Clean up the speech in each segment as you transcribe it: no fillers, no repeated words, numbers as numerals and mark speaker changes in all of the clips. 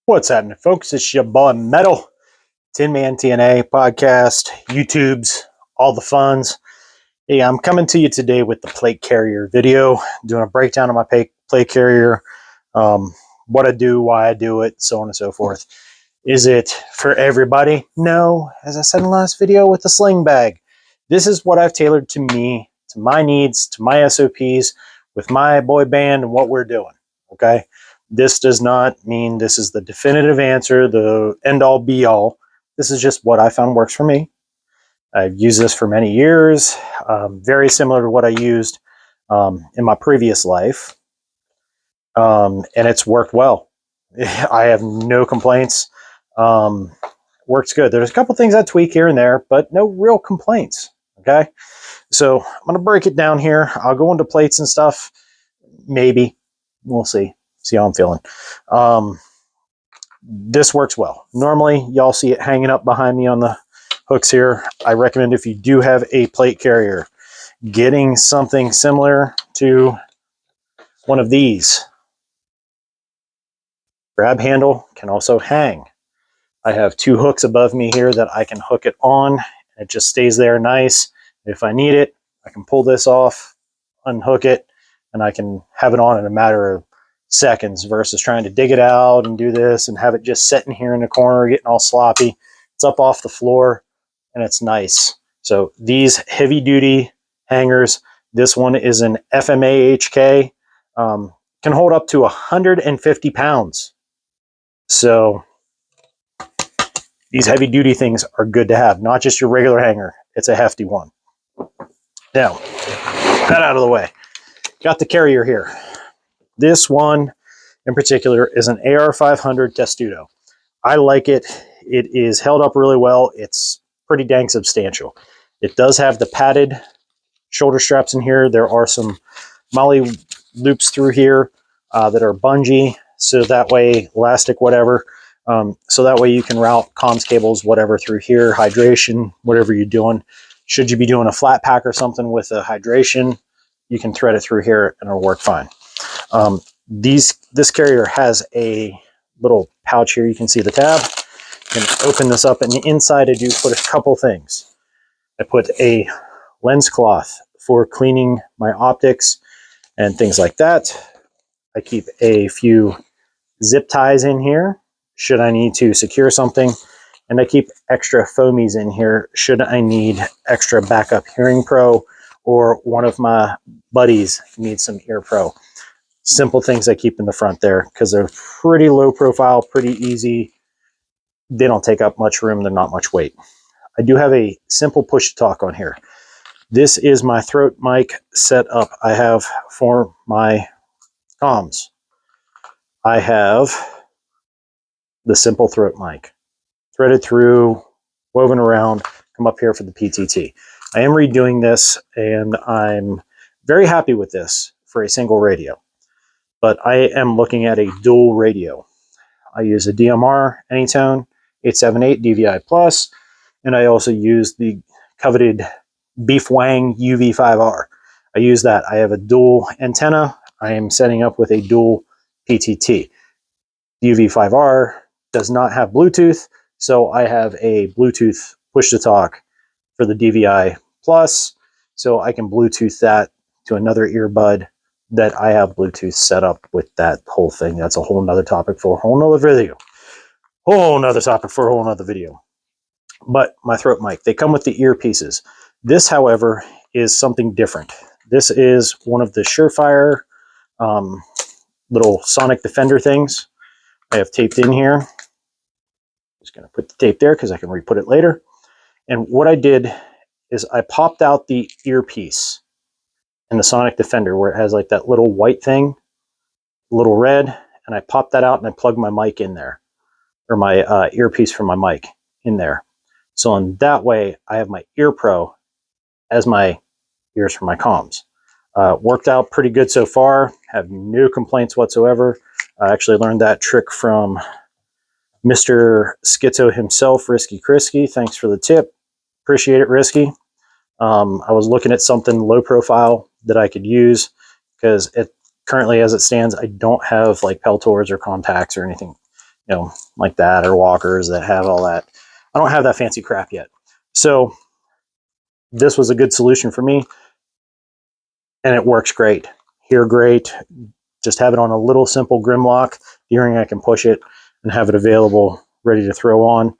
Speaker 1: What's happening, folks? It's your boy Metal, Tin Man TNA podcast, YouTubes, all the funs. Hey, I'm coming to you today with the plate carrier video, doing a breakdown of my plate carrier, what I do, why I do it, so on and so forth. Is it for everybody? No. As I said in the last video with the sling bag, this is what I've tailored to me, to my needs, to my SOPs, with my boy band and what we're doing, okay? This does not mean this is the definitive answer, the end-all be-all. This is just what I found works for me. I've used this for many years, very similar to what I used in my previous life, and it's worked well. I have no complaints. Works good. There's a couple things I tweak here and there, but no real complaints, okay? So I'm going to break it down here. I'll go into plates and stuff, maybe. We'll see. See how I'm feeling. This works well. Normally, y'all see it hanging up behind me on the hooks here. I recommend, if you do have a plate carrier, getting something similar to one of these. Grab handle can also hang. I have two hooks above me here that I can hook it on. It just stays there nice. If I need it, I can pull this off, unhook it, and I can have it on in a matter of seconds versus trying to dig it out and do this and have it just sitting here in the corner getting all sloppy. It's up off the floor and it's nice. So these heavy duty hangers, this one is an FMA HK, can hold up to 150 pounds. So these heavy duty things are good to have, not just your regular hanger. It's a hefty one. Now, that out of the way, got the carrier here. This one in particular is an AR500 Testudo. I like it. It is held up really well. It's pretty dang substantial. It does have the padded shoulder straps in here. There are some molly loops through here that are bungee, so that way, elastic, whatever. So that way you can route comms cables, whatever, through here, hydration, whatever you're doing. Should you be doing a flat pack or something with a hydration, you can thread it through here and it'll work fine. This carrier has a little pouch here. You can see the tab. You can open this up, and inside I do put a couple things. I put a lens cloth for cleaning my optics and things like that. I keep a few zip ties in here should I need to secure something, and I keep extra foamies in here should I need extra backup hearing pro, or one of my buddies needs some ear pro. Simple things I keep in the front there because they're pretty low profile, pretty easy. They don't take up much room. They're not much weight. I do have a simple push to talk on here. This is my throat mic set up I have for my comms. I have the simple throat mic threaded through, woven around, come up here for the PTT. I am redoing this, and I'm very happy with this for a single radio. But I am looking at a dual radio. I use a DMR Anytone 878 DVI Plus, and I also use the coveted Beef Wang UV5R. I use that. I have a dual antenna. I am setting up with a dual PTT. The UV5R does not have Bluetooth, so I have a Bluetooth push-to-talk for the DVI Plus, so I can Bluetooth that to another earbud that I have Bluetooth set up with that whole thing. That's a whole nother topic for a whole nother video. Whole nother topic for a whole nother video. But my throat mic, they come with the earpieces. This, however, is something different. This is one of the Surefire little sonic defender things I have taped in here. Just going to put the tape there because I can re-put it later. And what I did is I popped out the earpiece in the Sonic Defender where it has like that little white thing, little red, and I popped that out and I plugged my mic in there, or my earpiece for my mic in there. So in that way, I have my Ear Pro as my ears for my comms. Worked out pretty good so far. Have no complaints whatsoever. I actually learned that trick from Mr. Schizo himself, Risky Krisky. Thanks for the tip. Appreciate it, Risky. I was looking at something low profile that I could use because it currently, as it stands, I don't have like Peltors or contacts or anything like that, or walkers that have all that. I don't have that fancy crap yet. So this was a good solution for me, and it works great. Here, great. Just have it on a little simple Grimlock. Deering, I can push it and have it available, ready to throw on.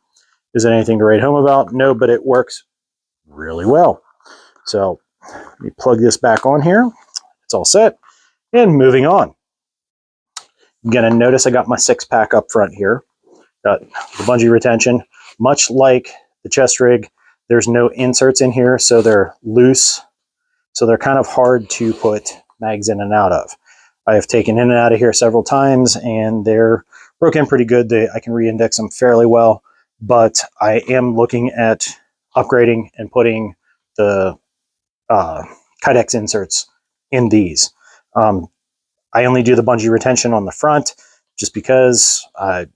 Speaker 1: Is it anything to write home about? No, but it works really well. So let me plug this back on here. It's all set. And moving on. You're going to notice I got my 6-pack up front here. Got the bungee retention. Much like the chest rig, there's no inserts in here, so they're loose. So they're kind of hard to put mags in and out of. I have taken in and out of here several times, and they're broken pretty good. I can re-index them fairly well, but I am looking at upgrading and putting the Kydex inserts in these. I only do the bungee retention on the front just because I'm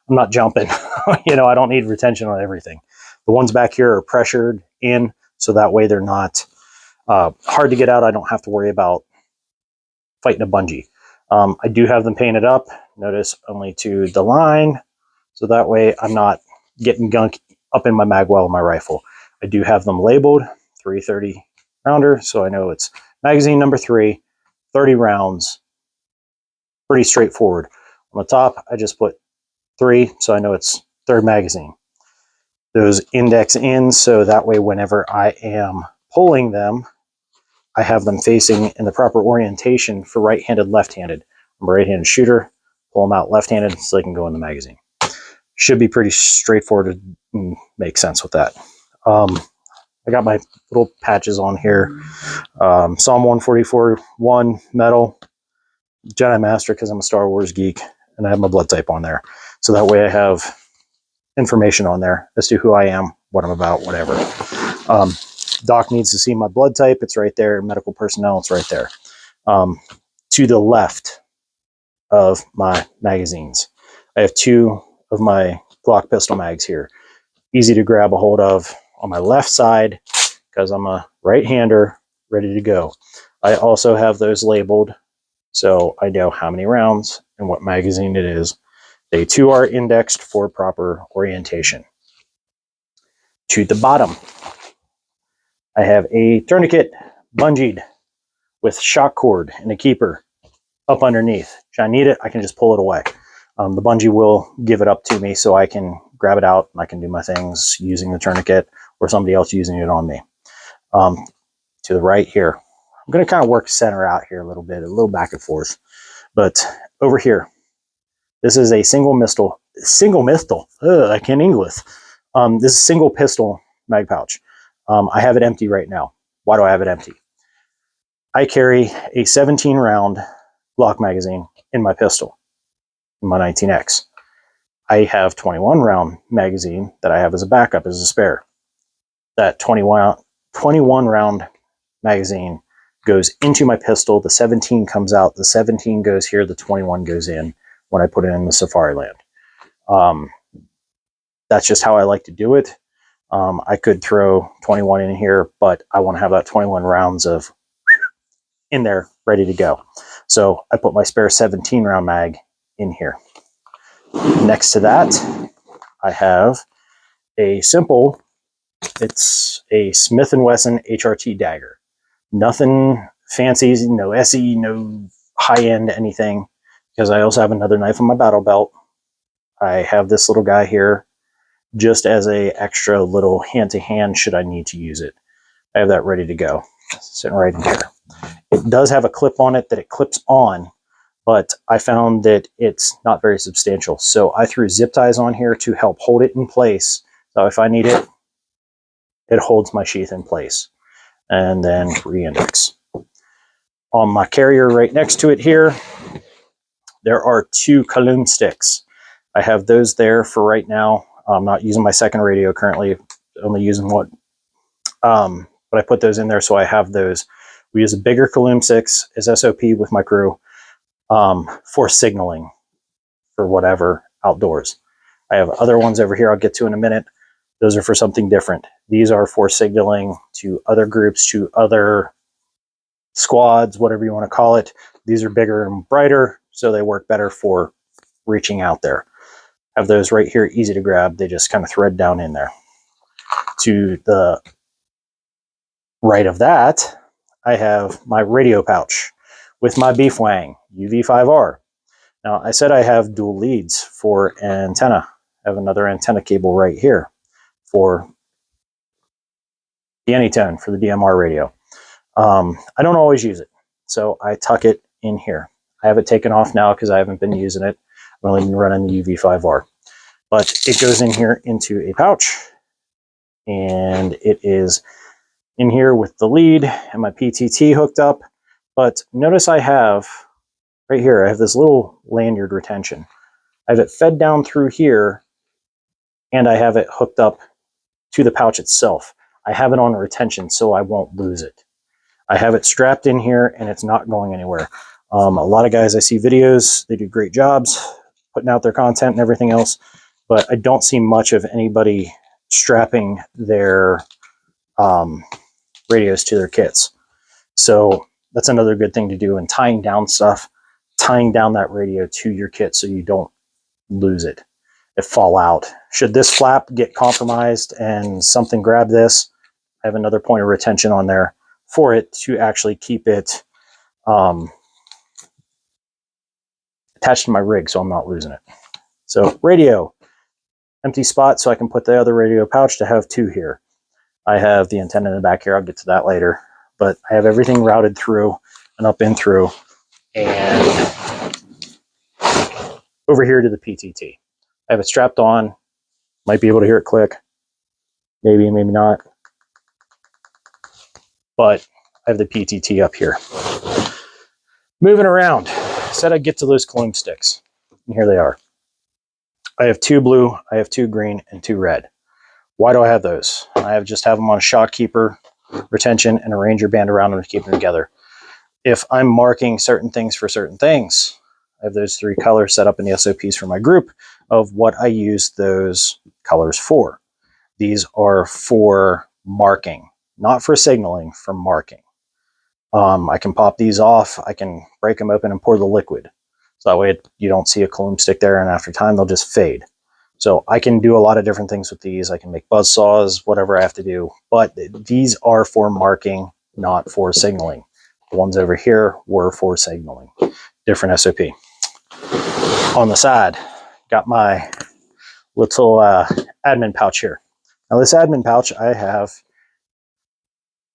Speaker 1: not jumping. I don't need retention on everything. The ones back here are pressured in, so that way they're not hard to get out. I don't have to worry about fighting a bungee. I do have them painted up. Notice only to the line, so that way I'm not getting gunk up in my mag well of my rifle. I do have them labeled 330 rounder, so I know it's magazine number 3, 30 rounds. Pretty straightforward. On the top, I just put 3, so I know it's 3rd magazine. Those index in, so that way whenever I am pulling them, I have them facing in the proper orientation for right-handed, left-handed. I'm a right-handed shooter, pull them out left-handed so they can go in the magazine. Should be pretty straightforward and make sense with that. I got my little patches on here. Psalm 144-1 metal, Jedi Master because I'm a Star Wars geek, and I have my blood type on there. So that way I have information on there as to who I am, what I'm about, whatever. Doc needs to see my blood type. It's right there. Medical personnel, it's right there. To the left of my magazines, I have 2 of my Glock pistol mags here. Easy to grab a hold of on my left side because I'm a right-hander, ready to go. I also have those labeled so I know how many rounds and what magazine it is. They too are indexed for proper orientation. To the bottom, I have a tourniquet bungeed with shock cord and a keeper up underneath. If I need it, I can just pull it away. The bungee will give it up to me so I can grab it out and I can do my things using the tourniquet or somebody else using it on me. To the right here, I'm going to kind of work center out here a little bit, a little back and forth. But over here, this is a single pistol. I can't English. This is a single pistol mag pouch. I have it empty right now. Why do I have it empty? I carry a 17 round Glock magazine in my pistol, in my 19X. I have 21 round magazine that I have as a backup, as a spare. That 21 round magazine goes into my pistol. The 17 comes out. The 17 goes here. The 21 goes in when I put it in the Safariland. That's just how I like to do it. I could throw 21 in here, but I want to have that 21 rounds of in there ready to go. So I put my spare 17 round mag in here. Next to that, I have a simple, it's a Smith & Wesson HRT dagger. Nothing fancy, no SE, no high-end anything, because I also have another knife in my battle belt. I have this little guy here just as a extra little hand-to-hand should I need to use it. I have that ready to go, sitting right in here. It does have a clip on it that it clips on, but I found that it's not very substantial. So I threw zip ties on here to help hold it in place. So if I need it, it holds my sheath in place. And then re-index. On my carrier right next to it here, there are 2 Kaloon sticks. I have those there for right now. I'm not using my second radio currently, only using one. But I put those in there so I have those. We use a bigger Kaloon 6 as SOP with my crew for signaling for whatever outdoors. I have other ones over here I'll get to in a minute. Those are for something different. These are for signaling to other groups, to other squads, whatever you want to call it. These are bigger and brighter, so they work better for reaching out there. Have those right here, easy to grab. They just kind of thread down in there. To the right of that, I have my radio pouch with my beef wang UV5R. Now, I said I have dual leads for antenna. I have another antenna cable right here for the Anytone, for the DMR radio. I don't always use it, so I tuck it in here. I have it taken off now because I haven't been using it. I've only been running the UV5R. But it goes in here into a pouch, and it is in here with the lead and my PTT hooked up. But notice I have, right here, I have this little lanyard retention. I have it fed down through here, and I have it hooked up to the pouch itself. I have it on retention so I won't lose it. I have it strapped in here, and it's not going anywhere. A lot of guys I see videos, they do great jobs putting out their content and everything else, but I don't see much of anybody strapping their radios to their kits. So that's another good thing to do, and tying down stuff, tying down that radio to your kit so you don't lose it, it fall out. Should this flap get compromised and something grab this, I have another point of retention on there for it to actually keep it attached to my rig so I'm not losing it. So radio, empty spot so I can put the other radio pouch to have two here. I have the antenna in the back here, I'll get to that later, but I have everything routed through and up and through, and over here to the PTT. I have it strapped on, might be able to hear it click, maybe, maybe not, but I have the PTT up here. Moving around, said I'd get to those cologne sticks, and here they are. I have two blue, I have two green, and two red. Why do I have those? I just have them on a shock keeper, retention, and a ranger band around them to keep them together. If I'm marking certain things for certain things, I have those three colors set up in the SOPs for my group of what I use those colors for. These are for marking, not for signaling, for marking. I can pop these off, I can break them open and pour the liquid. So that way you don't see a cologne stick there, and after time they'll just fade. So I can do a lot of different things with these. I can make buzz saws, whatever I have to do, but these are for marking, not for signaling. The ones over here were for signaling. Different SOP. On the side, got my little admin pouch here. Now this admin pouch, I have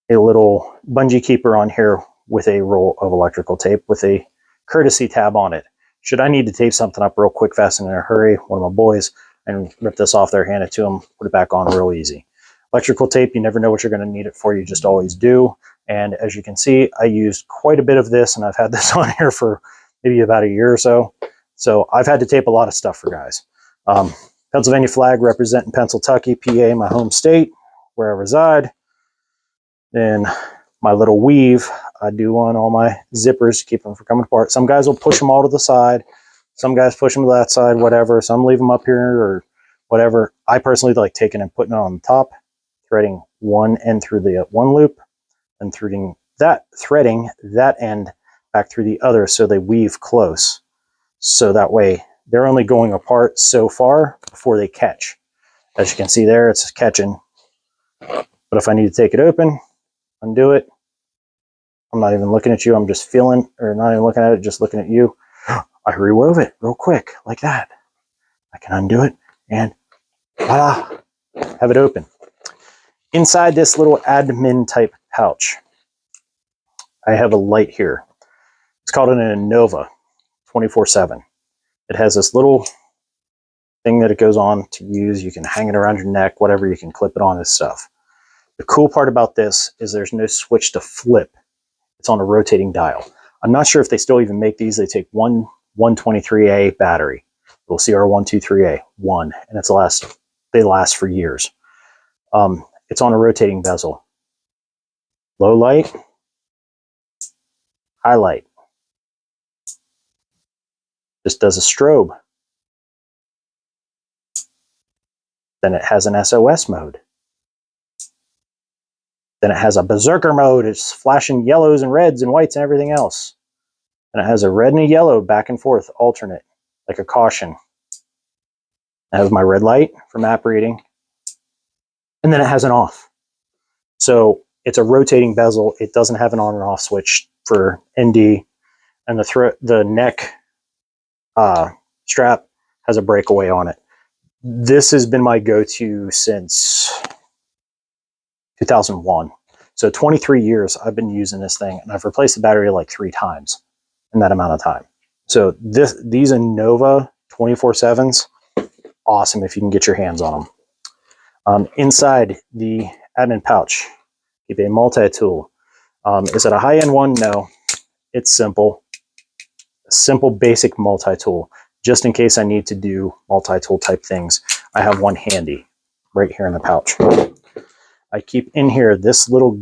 Speaker 1: a little bungee keeper on here with a roll of electrical tape with a courtesy tab on it. Should I need to tape something up real quick, fast, and in a hurry, one of my boys, and rip this off there, hand it to them, put it back on real easy. Electrical tape, you never know what you're going to need it for, you just always do. And as you can see, I used quite a bit of this, and I've had this on here for maybe about a year or so. So I've had to tape a lot of stuff for guys. Pennsylvania flag representing Pennsylvania, PA, my home state, where I reside. Then my little weave, I do on all my zippers to keep them from coming apart. Some guys will push them all to the side. Some guys push them to that side, whatever. Some leave them up here or whatever. I personally like taking and putting it on the top, threading one end through the one loop, and threading that end back through the other so they weave close. So that way they're only going apart so far before they catch. As you can see there, it's catching. But if I need to take it open, undo it, I'm not even looking at you, I'm just feeling, or not even looking at it, just looking at you. I rewove it real quick, like that. I can undo it, and voila, have it open. Inside this little admin type pouch, I have a light here. It's called an Innova 24/7. It has this little thing that it goes on to use. You can hang it around your neck, whatever, you can clip it on this stuff. The cool part about this is there's no switch to flip. It's on a rotating dial. I'm not sure if they still even make these. They take one 123A battery, little CR123A, one, and they last for years. It's on a rotating bezel. Low light, high light. Just does a strobe. Then it has an SOS mode. Then it has a berserker mode. It's flashing yellows and reds and whites and everything else. And it has a red and a yellow back and forth alternate, like a caution. I have my red light for map reading, and then it has an off. So it's a rotating bezel. It doesn't have an on and off switch for ND, and the neck strap has a breakaway on it. This has been my go-to since 2001. So 23 years I've been using this thing, and I've replaced the battery like 3 times in that amount of time. So these Innova 24/7s, awesome if you can get your hands on them. Inside the admin pouch, keep a multi-tool. Is it a high-end one? No, it's simple. A simple, basic multi-tool. Just in case I need to do multi-tool type things, I have one handy right here in the pouch. I keep in here this little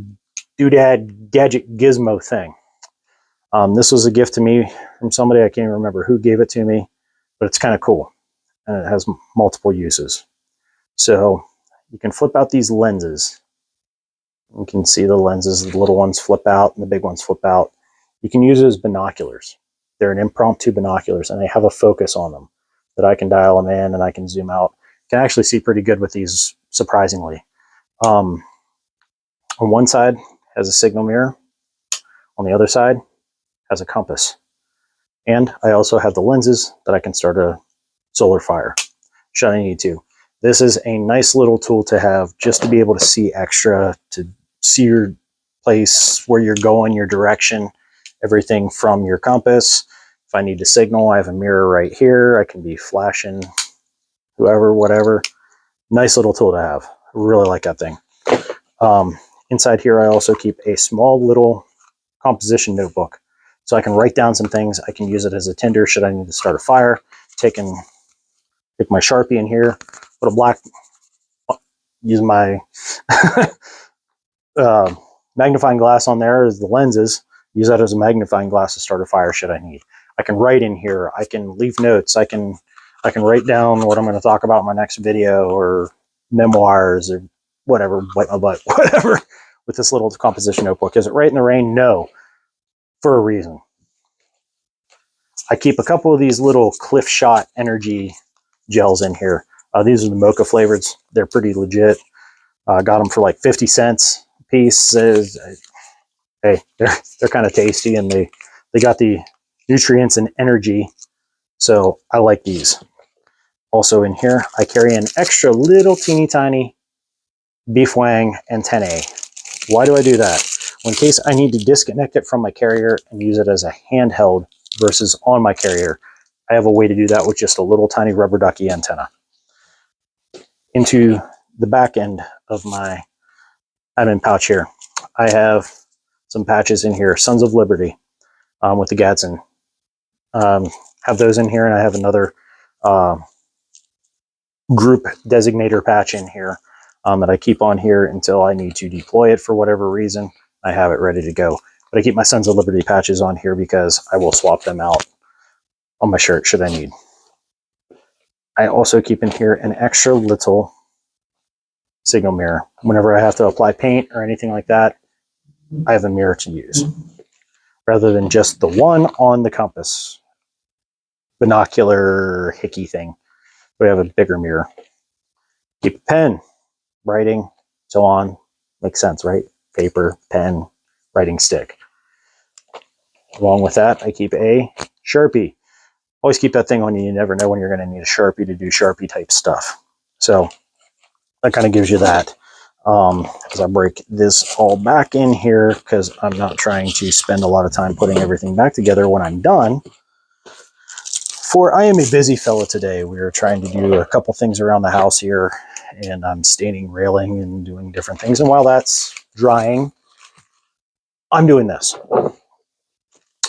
Speaker 1: doodad gadget gizmo thing. This was a gift to me from somebody. I can't even remember who gave it to me, but it's kind of cool, and it has multiple uses. So you can flip out these lenses. You can see the lenses, the little ones flip out and the big ones flip out. You can use it as binoculars. They're an impromptu binoculars, and they have a focus on them that I can dial them in and I can zoom out. You can actually see pretty good with these, surprisingly. On one side has a signal mirror. On the other side has a compass. And I also have the lenses that I can start a solar fire should I need to. This is a nice little tool to have just to be able to see extra, to see your place, where you're going, your direction, everything from your compass. If I need to signal, I have a mirror right here. I can be flashing whoever, whatever. Nice little tool to have. I really like that thing. Inside here, I also keep a small little composition notebook. So I can write down some things. I can use it as a tinder should I need to start a fire. Take my Sharpie in here, put a black, use my magnifying glass on there as the lenses, use that as a magnifying glass to start a fire should I need. I can write in here. I can leave notes. I can write down what I'm going to talk about in my next video or memoirs or whatever, wipe my butt, whatever, with this little composition notebook. Is it right in the rain? No. For a reason. I keep a couple of these little Cliff Shot energy gels in here. These are the mocha flavors. They're pretty legit. Got them for like 50 cents a piece. Hey, they're kind of tasty, and they got the nutrients and energy. So I like these. Also in here, I carry an extra little teeny tiny beef wang antennae. Why do I do that? Well, in case I need to disconnect it from my carrier and use it as a handheld versus on my carrier, I have a way to do that with just a little tiny rubber ducky antenna. Into the back end of my admin pouch here, I have some patches in here, Sons of Liberty with the Gadsden. Have those in here, and I have another group designator patch in here that I keep on here until I need to deploy it for whatever reason. I have it ready to go. But I keep my Sons of Liberty patches on here because I will swap them out on my shirt should I need. I also keep in here an extra little signal mirror. Whenever I have to apply paint or anything like that, I have a mirror to use rather than just the one on the compass binocular hickey thing. We have a bigger mirror. Keep a pen, writing, so on. Makes sense, right? Paper, pen, writing stick. Along with that, I keep a Sharpie. Always keep that thing on you. You never know when you're going to need a Sharpie to do Sharpie type stuff. So that kind of gives you that. As I break this all back in here, because I'm not trying to spend a lot of time putting everything back together when I'm done. For I am a busy fella today. We are trying to do a couple things around the house here, and I'm staining railing and doing different things. And while that's drying, I'm doing this.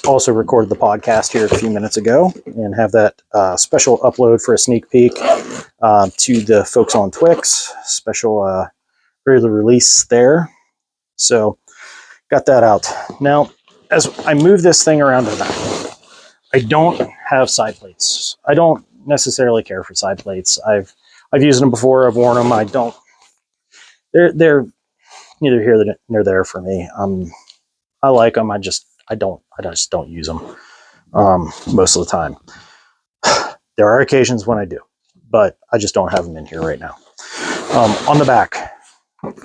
Speaker 1: Also recorded the podcast here a few minutes ago and have that special upload for a sneak peek to the folks on Twix. Special early release there. So got that out. Now, as I move this thing around the back, I don't have side plates. I don't necessarily care for side plates. I've used them before. I've worn them. I don't. They're neither here nor there for me. I like them. I just don't use them most of the time. There are occasions when I do. but I just don't have them in here right now. On the back,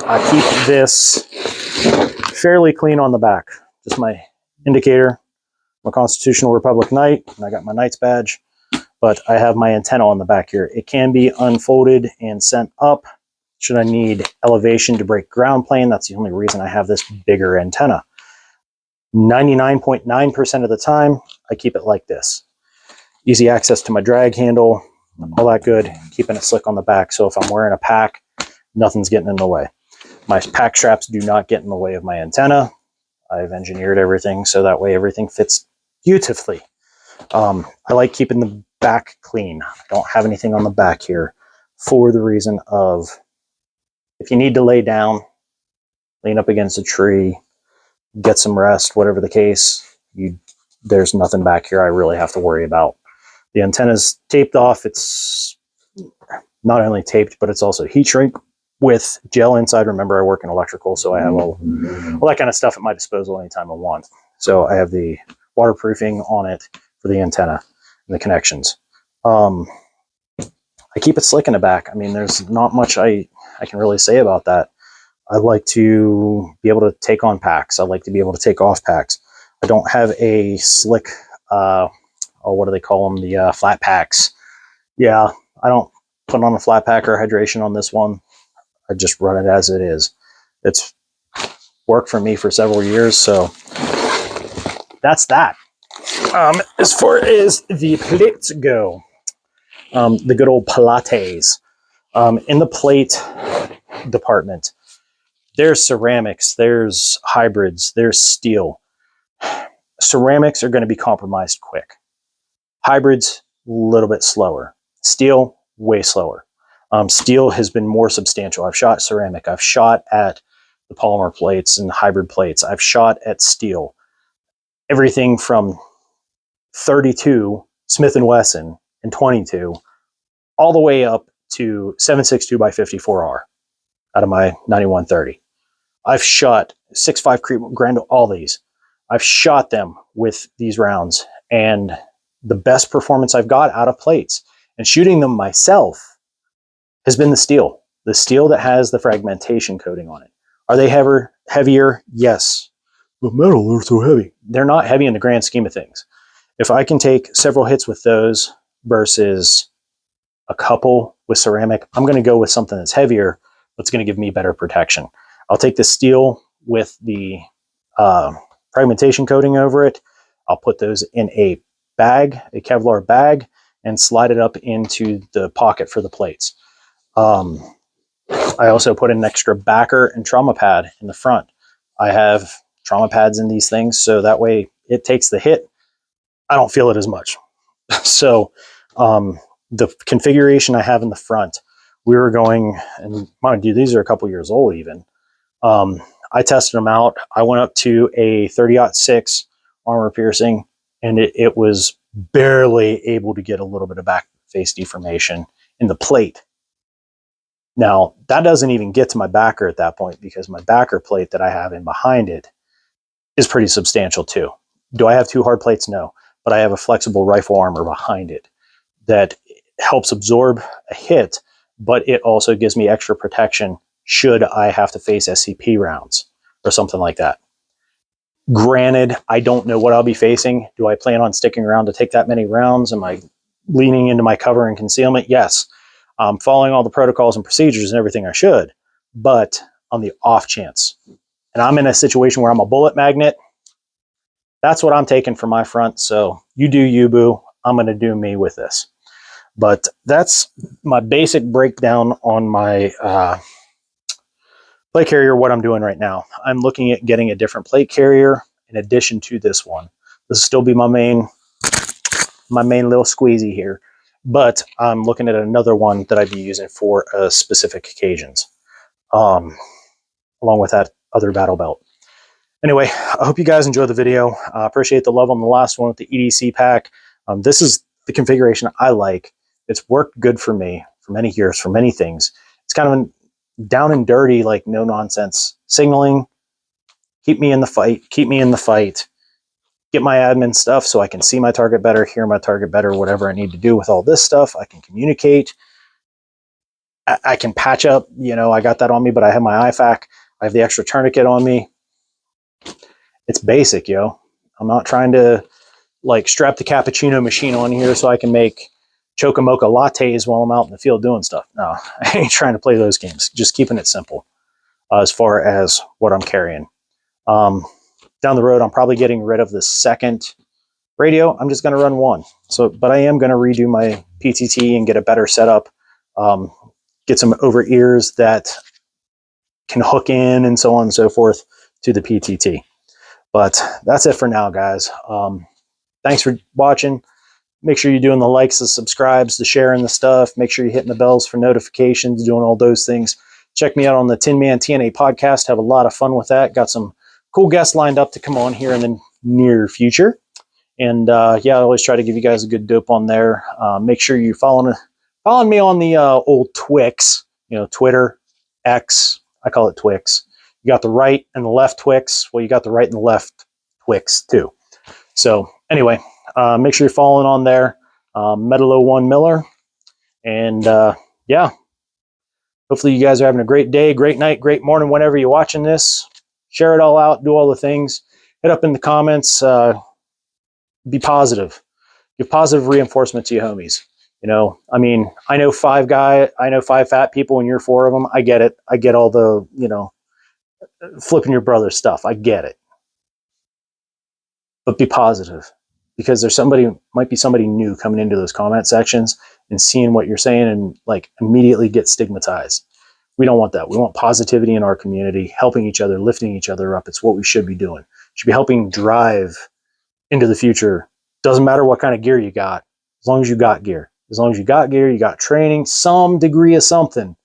Speaker 1: I keep this fairly clean on the back. Just my indicator, my Constitutional Republic Knight, and I got my Knight's badge, but I have my antenna on the back here. It can be unfolded and sent up should I need elevation to break ground plane. That's the only reason I have this bigger antenna. 99.9% of the time, I keep it like this. Easy access to my drag handle, all that good, keeping it slick on the back. So if I'm wearing a pack, nothing's getting in the way. My pack straps do not get in the way of my antenna. I've engineered everything so that way everything fits beautifully. I like keeping the back clean. I don't have anything on the back here for the reason of if you need to lay down, lean up against a tree, get some rest, whatever the case, there's nothing back here I really have to worry about. The antenna's taped off. It's not only taped, but it's also heat shrink with gel inside. Remember, I work in electrical, so I have all that kind of stuff at my disposal anytime I want. So I have the waterproofing on it for the antenna and the connections. I keep it slick in the back. I mean, there's not much I can really say about that. I like to be able to take on packs. I like to be able to take off packs. I don't have a slick, what do they call them? The flat packs. Yeah, I don't put on a flat pack or hydration on this one. I just run it as it is. It's worked for me for several years, so that's that. As far as the plates go, the good old Pilates. In the plate department, there's ceramics, there's hybrids, there's steel. Ceramics are going to be compromised quick. Hybrids, a little bit slower. Steel, way slower. Steel has been more substantial. I've shot ceramic. I've shot at the polymer plates and hybrid plates. I've shot at steel. Everything from 32 Smith & Wesson and 22 all the way up to 7.62 by 54R out of my 9130. I've shot 6.5 Creep Grand, all these. I've shot them with these rounds, and the best performance I've got out of plates and shooting them myself has been the steel that has the fragmentation coating on it. Are they heavier? Yes. But metal, they're so heavy. They're not heavy in the grand scheme of things. If I can take several hits with those versus a couple with ceramic, I'm going to go with something that's heavier, but it's going to give me better protection. I'll take the steel with the fragmentation coating over it. I'll put those in a bag, a Kevlar bag, and slide it up into the pocket for the plates. I also put an extra backer and trauma pad in the front. I have trauma pads in these things, so that way it takes the hit. I don't feel it as much. So the configuration I have in the front, we were going, and mind you, these are a couple years old even. I tested them out. I went up to a 30-06 armor piercing, and it was barely able to get a little bit of back face deformation in the plate. Now, that doesn't even get to my backer at that point, because my backer plate that I have in behind it is pretty substantial too. Do I have two hard plates? No, but I have a flexible rifle armor behind it that helps absorb a hit, but it also gives me extra protection should I have to face SCP rounds or something like that. Granted, I don't know what I'll be facing. Do I plan on sticking around to take that many rounds? Am I leaning into my cover and concealment? Yes. I'm following all the protocols and procedures and everything I should, but on the off chance, and I'm in a situation where I'm a bullet magnet, that's what I'm taking for my front. So you do you, boo. I'm going to do me with this. But that's my basic breakdown on my plate carrier, what I'm doing right now. I'm looking at getting a different plate carrier in addition to this one. This will still be my main little squeezy here, but I'm looking at another one that I'd be using for specific occasions, along with that other battle belt. Anyway, I hope you guys enjoyed the video. I appreciate the love on the last one with the EDC pack. This is the configuration I like. It's worked good for me for many years, for many things. It's kind of down and dirty, like no nonsense signaling. Keep me in the fight, get my admin stuff so I can see my target better, hear my target better, whatever I need to do with all this stuff. I can communicate. I can patch up, you know, I got that on me, but I have my IFAK. I have the extra tourniquet on me. It's basic, yo. I'm not trying to like strap the cappuccino machine on here so I can make chocomocha lattes while I'm out in the field doing stuff. No, I ain't trying to play those games. Just keeping it simple as far as what I'm carrying. Down the road, I'm probably getting rid of the second radio. I'm just going to run one. So, but I am going to redo my PTT and get a better setup. Get some over ears that can hook in and so on and so forth to the PTT. But that's it for now, guys. Thanks for watching. Make sure you're doing the likes, the subscribes, the sharing the stuff. Make sure you're hitting the bells for notifications, doing all those things. Check me out on the Tin Man TNA podcast. Have a lot of fun with that. Got some cool guests lined up to come on here in the near future. And yeah, I always try to give you guys a good dope on there. Make sure you're following me on the old Twix, you know, Twitter, X. I call it Twix. You got the right and the left Twix. Well, you got the right and the left Twix too. So anyway, make sure you're following on there. Metal 01 Miller. And yeah, hopefully you guys are having a great day, great night, great morning, whenever you're watching this. Share it all out, do all the things. Hit up in the comments. Be positive. Give positive reinforcement to your homies. You know, I mean, I know 5 fat people and you're 4 of them. I get it. I get all the, you know, flipping your brother stuff. I get it. But be positive, because there's might be somebody new coming into those comment sections and seeing what you're saying and like immediately get stigmatized. We don't want that. We want positivity in our community, helping each other, lifting each other up. It's what we should be doing. Should be helping drive into the future. Doesn't matter what kind of gear you got, as long as you got gear. As long as you got gear, you got training, some degree of something,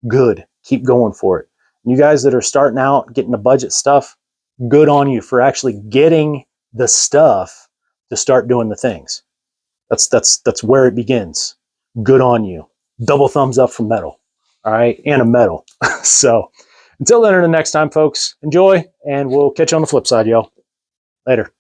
Speaker 1: good. Keep going for it. You guys that are starting out, getting the budget stuff, good on you for actually getting the stuff to start doing the things. That's where it begins. Good on you. Double thumbs up for metal. All right, and a medal. So until then, or the next time, folks, enjoy, and we'll catch you on the flip side, y'all. Later.